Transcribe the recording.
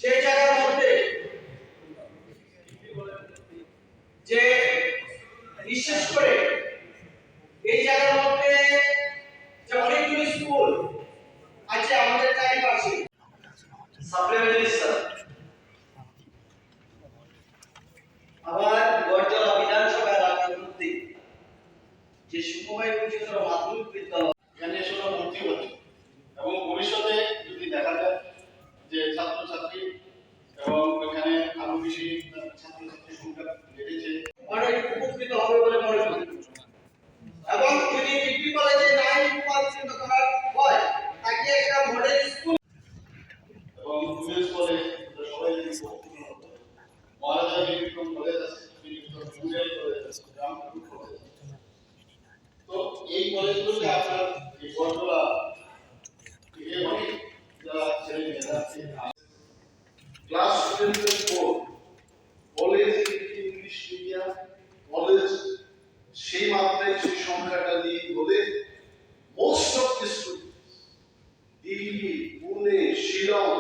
সেই জায়গার মধ্যে যে বিশেষ করে এই জায়গার মধ্যে যে অনেকগুলি স্কুল আছে আমাদের চারিপাশে সাপ্লিমেন্টারি স্যার আবার গড়জলা বিধানসভা এলাকার মধ্যে যে সুখময় উচ্চতর মাধ্যমিক বিদ্যালয় এখানে এসে ভর্তি হচ্ছে এবং ভবিষ্যতে যদি দেখা যায় যে ছাত্রছাত্রী এবং এখানে আরো বেশি ছাত্রছাত্রীর সংখ্যা বেড়েছে, অনেক উপকৃত হবে বলে মনে করি। এবং যদি ডিগ্রি কলেজে নাই রূপান্তরিত করা হয় তাকে একটা মডেল স্কুল এবং উইমেন্স কলেজ সবাই যদি মহারাজা বিক্রম কলেজ আছে, মডেল কলেজ আছে, রামপুর কলেজ আছে। তো এই কলেজগুলোতে আপনার এই গড়তলা থেকে অনেক যারা ছেলে মেয়েরা আছে ক্লাস স্টুডেন্টের পর কলেজ ইংলিশ মিডিয়াম কলেজ সেই মাত্রায় সেই সংখ্যাটা নিয়ে বলে most of the students Delhi Pune Shillong